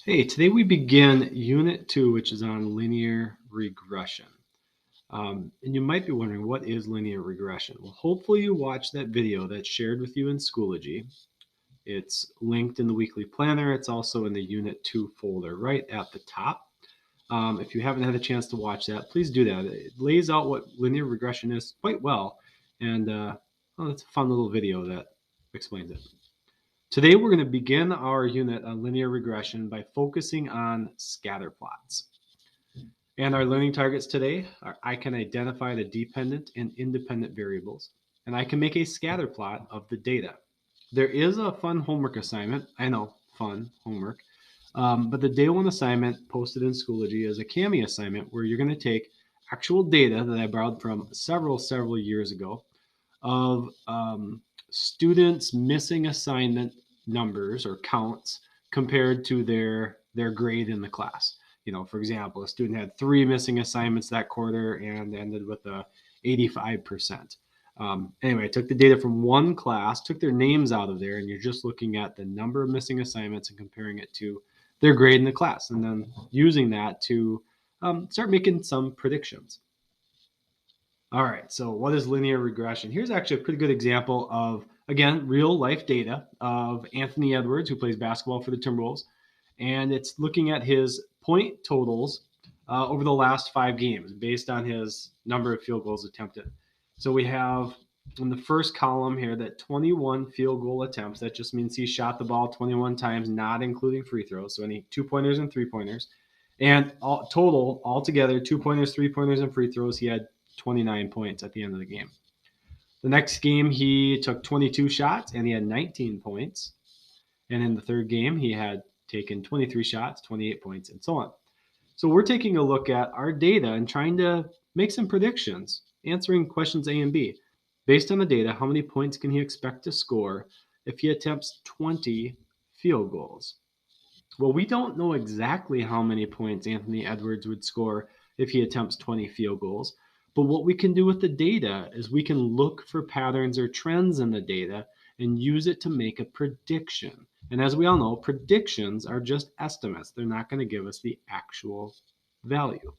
Hey, today we begin Unit 2, which is on linear regression. And you might be wondering, what is linear regression? Well, hopefully you watched that video that's shared with you in Schoology. It's linked in the weekly planner. It's also in the Unit 2 folder right at the top. If you haven't had a chance to watch that, please do that. It lays out what linear regression is quite well. And well, it's a fun little video that explains it. Today we're going to begin our unit on linear regression by focusing on scatter plots. And our learning targets today are I can identify the dependent and independent variables, and I can make a scatter plot of the data. There is a fun homework assignment. I know, fun homework. But the day one assignment posted in Schoology is a CAMI assignment where you're going to take actual data that I borrowed from several years ago of students missing assignment numbers or counts compared to their grade in the class. For example, a student had 3 missing assignments that quarter and ended with a 85%. Anyway, I took the data from one class, took their names out of there, and you're just looking at the number of missing assignments and comparing it to their grade in the class, and then using that to start making some predictions. All right, so what is linear regression? Here's actually a pretty good example of, again, real life data of Anthony Edwards, who plays basketball for the Timberwolves. And it's looking at his point totals over the last 5 games based on his number of field goals attempted. So we have in the first column here that 21 field goal attempts. That just means he shot the ball 21 times, not including free throws. So any 2-pointers and 3-pointers. And altogether, 2-pointers, 3-pointers, and free throws, he had 29 points at the end of the game. The next game, he took 22 shots and he had 19 points. And in the third game, he had taken 23 shots, 28 points, and so on. So we're taking a look at our data and trying to make some predictions, answering questions A and B. Based on the data, how many points can he expect to score if he attempts 20 field goals? Well, we don't know exactly how many points Anthony Edwards would score if he attempts 20 field goals. But what we can do with the data is we can look for patterns or trends in the data and use it to make a prediction. And as we all know, predictions are just estimates. They're not going to give us the actual value.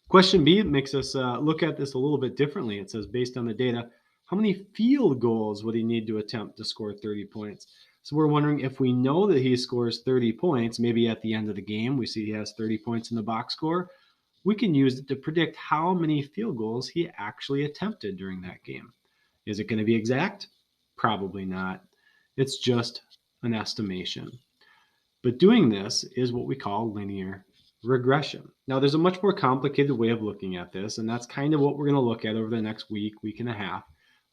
Question B makes us look at this a little bit differently. It says, based on the data, how many field goals would he need to attempt to score 30 points? So we're wondering, if we know that he scores 30 points, maybe at the end of the game, we see he has 30 points in the box score, we can use it to predict how many field goals he actually attempted during that game. Is it going to be exact? Probably not. It's just an estimation. But doing this is what we call linear regression. Now, there's a much more complicated way of looking at this, and that's kind of what we're going to look at over the next week and a half.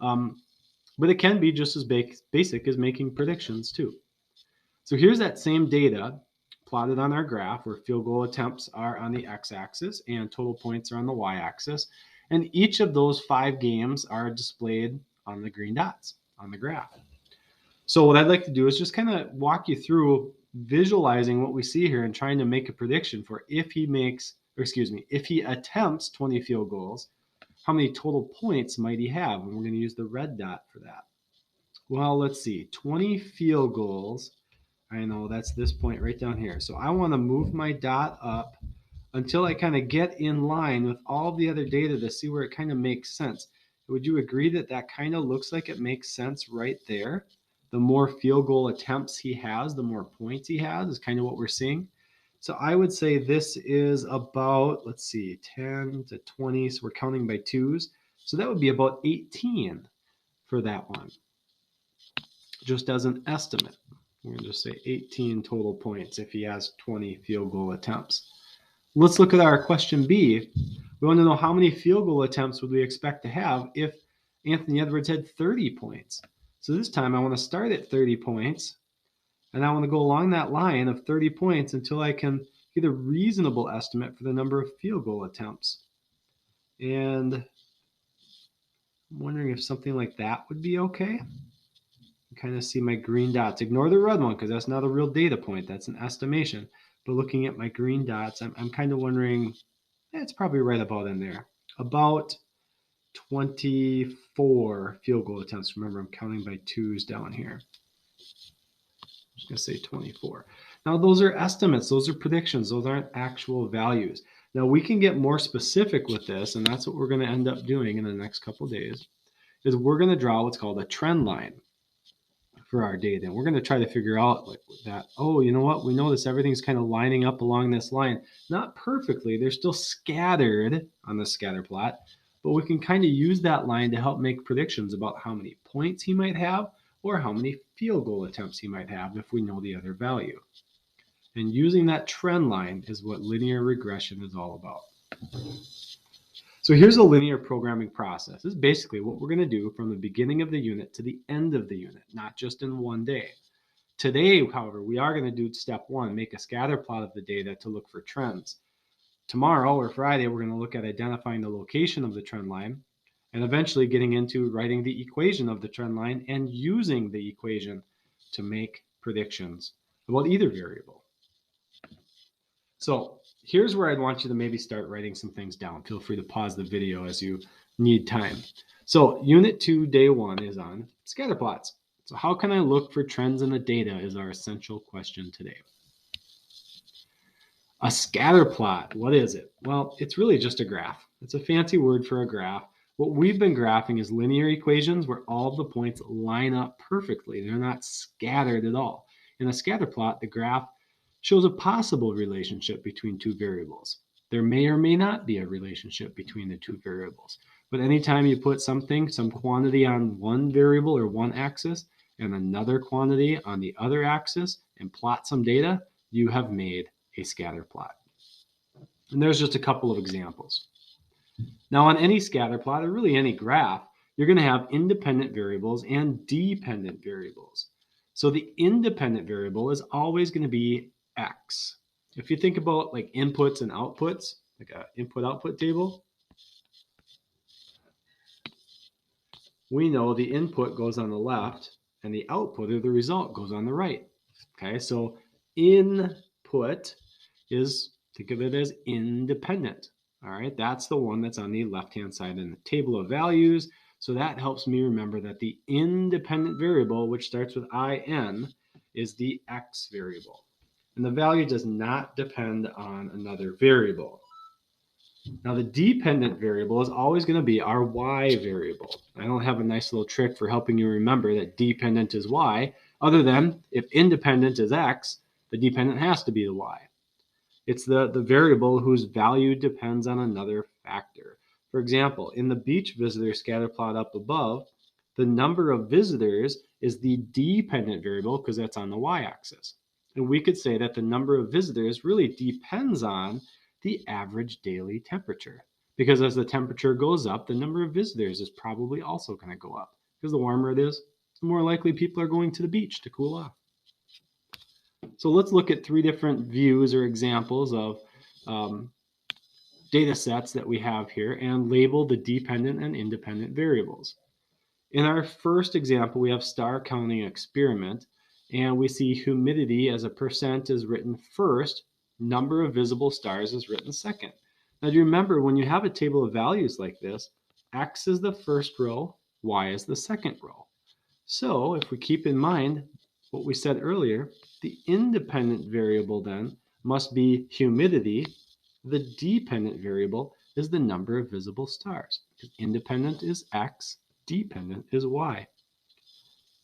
But it can be just as basic as making predictions too. So here's that same data plotted on our graph where field goal attempts are on the x-axis and total points are on the y-axis. And each of those 5 games are displayed on the green dots on the graph. So what I'd like to do is just kind of walk you through visualizing what we see here and trying to make a prediction for if he attempts 20 field goals, how many total points might he have? And we're going to use the red dot for that. Well, let's see, 20 field goals. I know that's this point right down here. So I want to move my dot up until I kind of get in line with all the other data to see where it kind of makes sense. Would you agree that that kind of looks like it makes sense right there? The more field goal attempts he has, the more points he has, is kind of what we're seeing. So I would say this is about, let's see, 10 to 20. So we're counting by twos. So that would be about 18 for that one, just as an estimate. We're going to just say 18 total points if he has 20 field goal attempts. Let's look at our question B. We want to know how many field goal attempts would we expect to have if Anthony Edwards had 30 points. So this time I want to start at 30 points, and I want to go along that line of 30 points until I can get a reasonable estimate for the number of field goal attempts. And I'm wondering if something like that would be okay. You kind of see my green dots. Ignore the red one because that's not a real data point. That's an estimation. But looking at my green dots, I'm kind of wondering, it's probably right about in there. About 24 field goal attempts. Remember, I'm counting by twos down here. just going to say 24. Now, those are estimates. Those are predictions. Those aren't actual values. Now, we can get more specific with this, and that's what we're going to end up doing in the next couple of days, is we're going to draw what's called a trend line for our data. And we're going to try to figure out like that, oh, you know what? We notice everything's kind of lining up along this line. Not perfectly. They're still scattered on the scatter plot, but we can kind of use that line to help make predictions about how many points he might have or how many field goal attempts he might have if we know the other value. And using that trend line is what linear regression is all about. So here's a linear programming process. This is basically what we're going to do from the beginning of the unit to the end of the unit, not just in one day. Today, however, we are going to do step one, make a scatter plot of the data to look for trends. Tomorrow or Friday, we're going to look at identifying the location of the trend line and eventually getting into writing the equation of the trend line and using the equation to make predictions about either variable. So here's where I'd want you to maybe start writing some things down. Feel free to pause the video as you need time. So Unit 2, Day 1 is on scatter plots. So how can I look for trends in the data is our essential question today. A scatter plot, what is it? Well, it's really just a graph. It's a fancy word for a graph. What we've been graphing is linear equations where all the points line up perfectly. They're not scattered at all. In a scatter plot, the graph shows a possible relationship between two variables. There may or may not be a relationship between the two variables. But anytime you put something, some quantity on one variable or one axis and another quantity on the other axis and plot some data, you have made a scatter plot. And there's just a couple of examples. Now on any scatter plot, or really any graph, you're going to have independent variables and dependent variables. So the independent variable is always going to be X. If you think about like inputs and outputs, like an input-output table, we know the input goes on the left and the output or the result goes on the right. Okay, so input is, think of it as independent. All right, that's the one that's on the left-hand side in the table of values. So that helps me remember that the independent variable, which starts with in, is the X variable. And the value does not depend on another variable. Now the dependent variable is always going to be our Y variable. I don't have a nice little trick for helping you remember that dependent is Y, other than if independent is X, the dependent has to be the Y. It's the variable whose value depends on another factor. For example, in the beach visitor scatter plot up above, the number of visitors is the dependent variable because that's on the y-axis. And we could say that the number of visitors really depends on the average daily temperature. Because as the temperature goes up, the number of visitors is probably also going to go up. Because the warmer it is, the more likely people are going to the beach to cool off. So let's look at three different views or examples of data sets that we have here and label the dependent and independent variables. In our first example, we have star counting experiment, and we see humidity as a percent is written first, number of visible stars is written second. Now, do you remember when you have a table of values like this, X is the first row, Y is the second row. So if we keep in mind what we said earlier, the independent variable then must be humidity. The dependent variable is the number of visible stars. Independent is X, dependent is Y.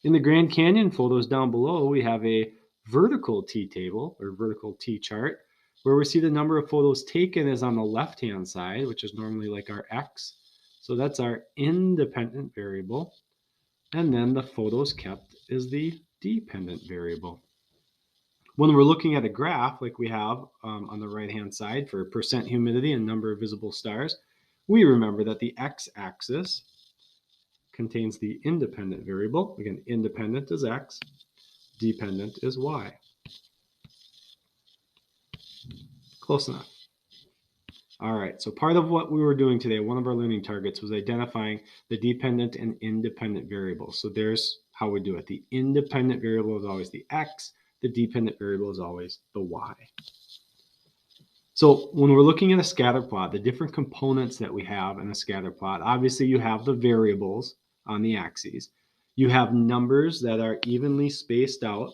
In the Grand Canyon photos down below, we have a vertical T-table or vertical T-chart where we see the number of photos taken is on the left-hand side, which is normally like our X. So that's our independent variable. And then the photos kept is the dependent variable. When we're looking at a graph like we have on the right-hand side for percent humidity and number of visible stars, we remember that the x-axis contains the independent variable. Again, independent is X, dependent is Y. Close enough. All right, so part of what we were doing today, one of our learning targets was identifying the dependent and independent variables. So there's how we do it. The independent variable is always the X, the dependent variable is always the Y. So when we're looking at a scatter plot, the different components that we have in a scatter plot, obviously you have the variables on the axes. You have numbers that are evenly spaced out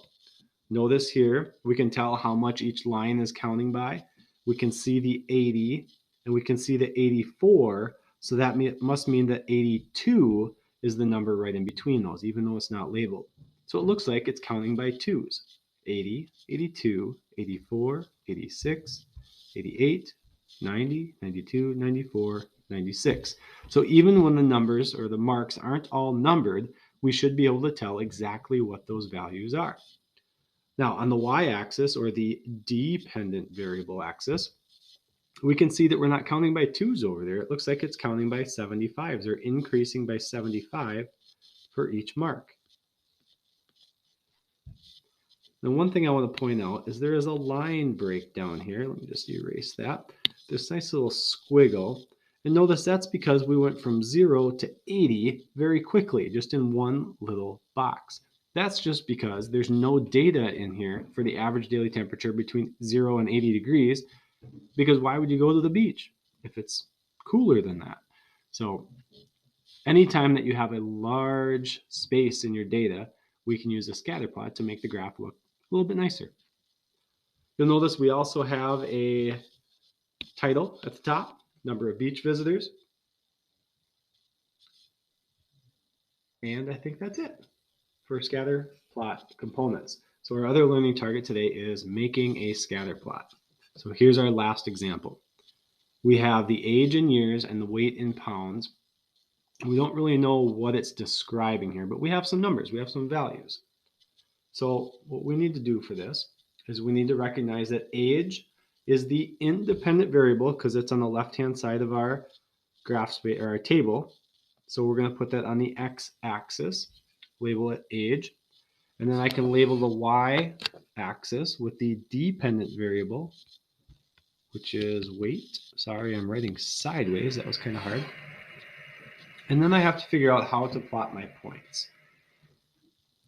Notice here, we can tell how much each line is counting by. We can see the 80 and we can see the 84. So that must mean that 82 is the number right in between those, even though it's not labeled. So it looks like it's counting by twos. 80, 82, 84, 86, 88, 90, 92, 94, 96. So even when the numbers or the marks aren't all numbered, we should be able to tell exactly what those values are. Now, on the y-axis, or the dependent variable axis, we can see that we're not counting by twos over there. It looks like it's counting by 75s, or increasing by 75 for each mark. Now, one thing I want to point out is there is a line break down here. Let me just erase that. This nice little squiggle. And notice that's because we went from 0 to 80 very quickly, just in one little box. That's just because there's no data in here for the average daily temperature between 0 and 80 degrees, because why would you go to the beach if it's cooler than that? So anytime that you have a large space in your data, we can use a scatter plot to make the graph look a little bit nicer. You'll notice we also have a title at the top, number of beach visitors. And I think that's it for scatter plot components. So our other learning target today is making a scatter plot. So here's our last example. We have the age in years and the weight in pounds. We don't really know what it's describing here, but we have some numbers, we have some values. So what we need to do for this is we need to recognize that age is the independent variable because it's on the left-hand side of our graph space or our table. So we're going to put that on the x-axis, label it age, and then I can label the y-axis with the dependent variable, which is weight. Sorry, I'm writing sideways. That was kind of hard. And then I have to figure out how to plot my points.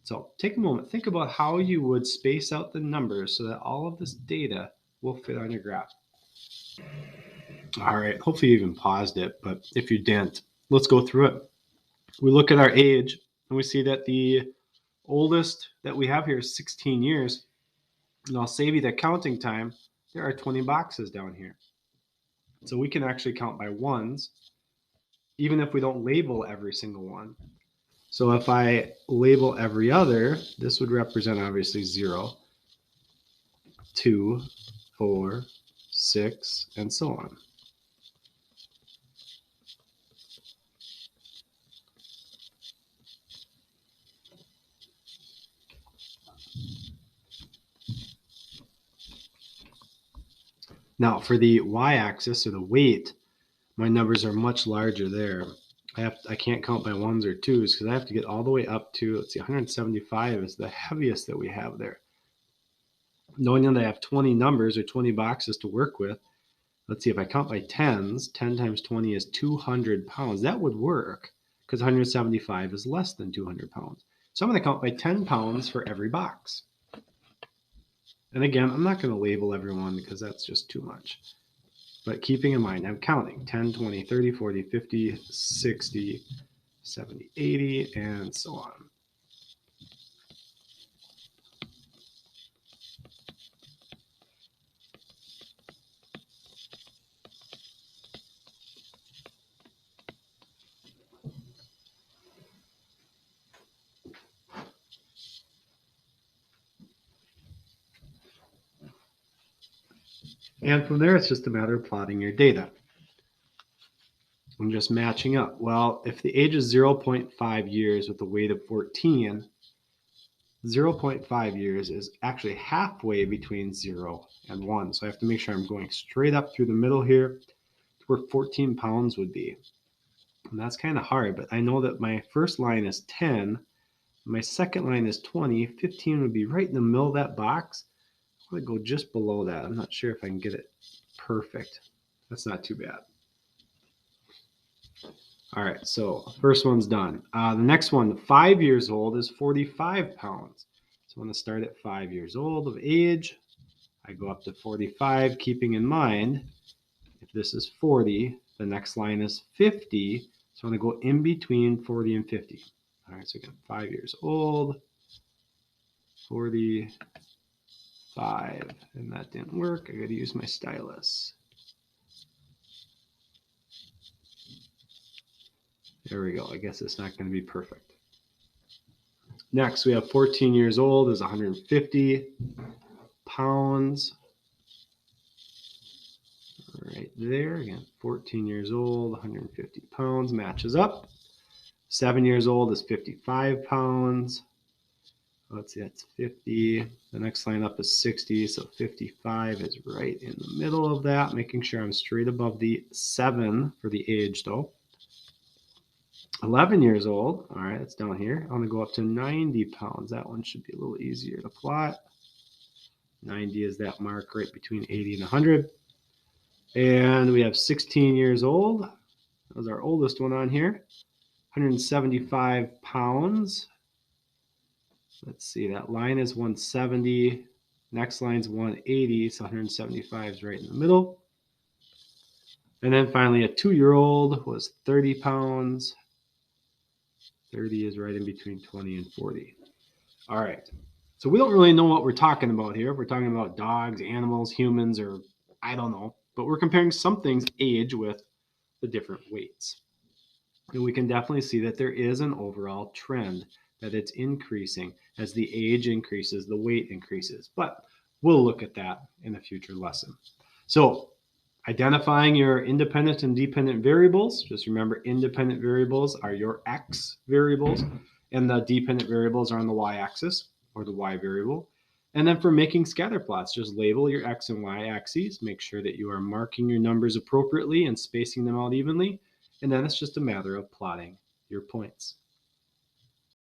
So take a moment, think about how you would space out the numbers so that all of this data will fit on your graph. All right, hopefully you even paused it, but if you didn't, let's go through it. We look at our age and we see that the oldest that we have here is 16 years. And I'll save you the counting time. There are 20 boxes down here. So we can actually count by ones, even if we don't label every single one. So if I label every other, this would represent obviously 0, 2, 4, 6, and so on. Now for the y-axis or the weight, my numbers are much larger there. I can't count by ones or twos because I have to get all the way up to, let's see, 175 is the heaviest that we have there. Knowing that I have 20 numbers or 20 boxes to work with, let's see, if I count by tens, 10 times 20 is 200 pounds. That would work because 175 is less than 200 pounds. So I'm going to count by 10 pounds for every box. And again, I'm not going to label everyone because that's just too much. But keeping in mind, I'm counting 10, 20, 30, 40, 50, 60, 70, 80, and so on. And from there, it's just a matter of plotting your data and just matching up. Well, if the age is 0.5 years with a weight of 14, 0.5 years is actually halfway between 0 and 1. So I have to make sure I'm going straight up through the middle here to where 14 pounds would be. And that's kind of hard, but I know that my first line is 10, my second line is 20, 15 would be right in the middle of that box. I'm going to go just below that. I'm not sure if I can get it perfect. That's not too bad. All right, so first one's done. The next one, 5 years old, is 45 pounds. So I'm going to start at 5 years old of age. I go up to 45, keeping in mind, if this is 40, the next line is 50. So I'm going to go in between 40 and 50. All right, so again, 5 years old, 40, 5, and that didn't work. I got to use my stylus. There we go. I guess it's not going to be perfect. Next, we have 14 years old is 150 pounds. Right there, again, 14 years old, 150 pounds, matches up. 7 years old is 55 pounds. Let's see, that's 50. The next line up is 60, so 55 is right in the middle of that, making sure I'm straight above the 7 for the age though. 11 years old, all right, it's down here. I'm gonna go up to 90 pounds. That one should be a little easier to plot. 90 is that mark right between 80 and 100. And we have 16 years old. That was our oldest one on here. 175 pounds. Let's see, that line is 170. Next line's 180, so 175 is right in the middle. And then finally, a 2-year-old was 30 pounds. 30 is right in between 20 and 40. All right. So we don't really know what we're talking about here. If we're talking about dogs, animals, humans, or I don't know. But we're comparing some things age with the different weights. And we can definitely see that there is an overall trend that it's increasing. As the age increases, the weight increases. But we'll look at that in a future lesson. So identifying your independent and dependent variables. Just remember, independent variables are your X variables, and the dependent variables are on the Y-axis, or the Y variable. And then for making scatter plots, just label your X and Y axes. Make sure that you are marking your numbers appropriately and spacing them out evenly. And then it's just a matter of plotting your points.